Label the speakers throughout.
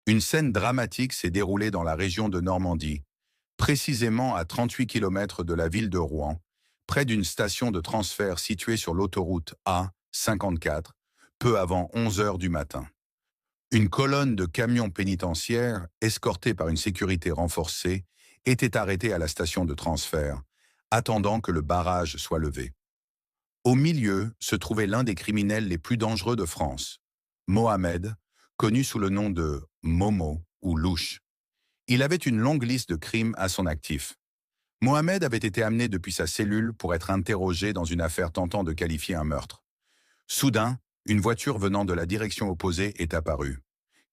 Speaker 1: Une scène dramatique s'est déroulée dans la région de Normandie, précisément à 38 km de la ville de Rouen, près d'une station de transfert située sur l'autoroute A54, peu avant 11 heures du matin. Une colonne de camions pénitentiaires, escortés par une sécurité renforcée, était arrêtée à la station de transfert, attendant que le barrage soit levé. Au milieu se trouvait l'un des criminels les plus dangereux de France, Mohamed, connu sous le nom de Momo ou Louche. Il avait une longue liste de crimes à son actif. Mohamed avait été amené depuis sa cellule pour être interrogé dans une affaire tentant de qualifier un meurtre. Soudain, une voiture venant de la direction opposée est apparue.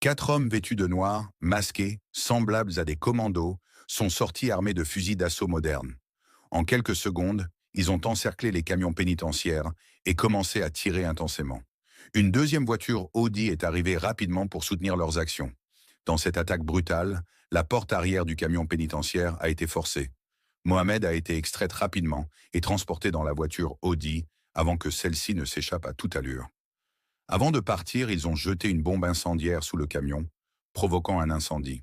Speaker 1: 4 hommes vêtus de noir, masqués, semblables à des commandos, sont sortis armés de fusils d'assaut modernes. En quelques secondes, ils ont encerclé les camions pénitentiaires et commencé à tirer intensément. Une deuxième voiture Audi est arrivée rapidement pour soutenir leurs actions. Dans cette attaque brutale, la porte arrière du camion pénitentiaire a été forcée. Mohamed a été extraite rapidement et transporté dans la voiture Audi avant que celle-ci ne s'échappe à toute allure. Avant de partir, ils ont jeté une bombe incendiaire sous le camion, provoquant un incendie.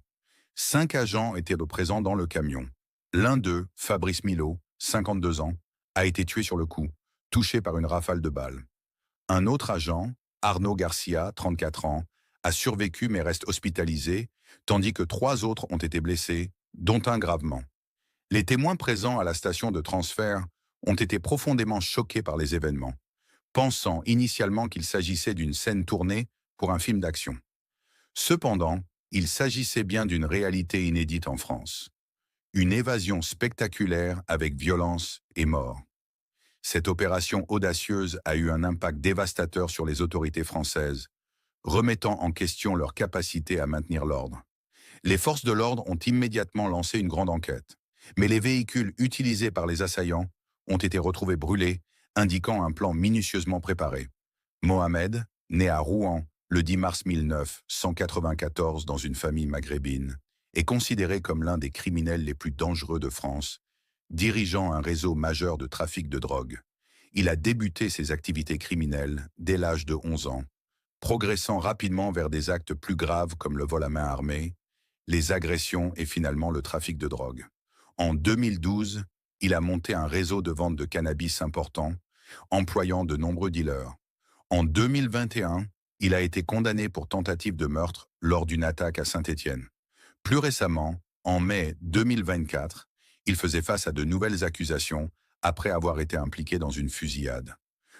Speaker 1: 5 agents étaient présents dans le camion. L'un d'eux, Fabrice Milot, 52 ans, a été tué sur le coup, touché par une rafale de balles. Un autre agent, Arnaud Garcia, 34 ans, a survécu mais reste hospitalisé, tandis que 3 autres ont été blessés, dont un gravement. Les témoins présents à la station de transfert ont été profondément choqués par les événements, pensant initialement qu'il s'agissait d'une scène tournée pour un film d'action. Cependant, il s'agissait bien d'une réalité inédite en France. Une évasion spectaculaire avec violence et mort. Cette opération audacieuse a eu un impact dévastateur sur les autorités françaises, remettant en question leur capacité à maintenir l'ordre. Les forces de l'ordre ont immédiatement lancé une grande enquête, mais les véhicules utilisés par les assaillants ont été retrouvés brûlés, indiquant un plan minutieusement préparé. Mohamed, né à Rouen le 10 mars 1994 dans une famille maghrébine, est considéré comme l'un des criminels les plus dangereux de France, dirigeant un réseau majeur de trafic de drogue. Il a débuté ses activités criminelles dès l'âge de 11 ans, progressant rapidement vers des actes plus graves comme le vol à main armée, les agressions et finalement le trafic de drogue. En 2012, il a monté un réseau de vente de cannabis important, employant de nombreux dealers. En 2021, il a été condamné pour tentative de meurtre lors d'une attaque à Saint-Étienne. Plus récemment, en mai 2024, il faisait face à de nouvelles accusations après avoir été impliqué dans une fusillade.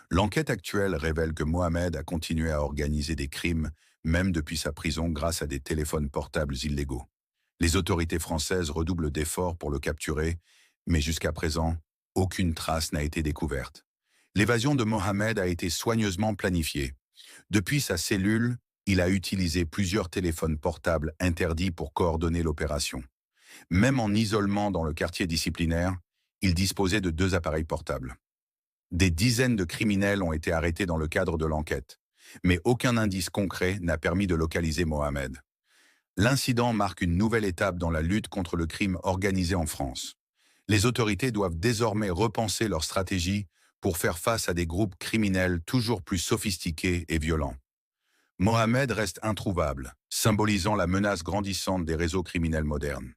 Speaker 1: L'enquête actuelle révèle que Mohamed a continué à organiser des crimes, même depuis sa prison grâce à des téléphones portables illégaux. Les autorités françaises redoublent d'efforts pour le capturer, mais jusqu'à présent, aucune trace n'a été découverte. L'évasion de Mohamed a été soigneusement planifiée. Depuis sa cellule, il a utilisé plusieurs téléphones portables interdits pour coordonner l'opération. Même en isolement dans le quartier disciplinaire, il disposait de 2 appareils portables. Des dizaines de criminels ont été arrêtés dans le cadre de l'enquête, mais aucun indice concret n'a permis de localiser Mohamed. L'incident marque une nouvelle étape dans la lutte contre le crime organisé en France. Les autorités doivent désormais repenser leur stratégie pour faire face à des groupes criminels toujours plus sophistiqués et violents. Mohamed reste introuvable, symbolisant la menace grandissante des réseaux criminels modernes.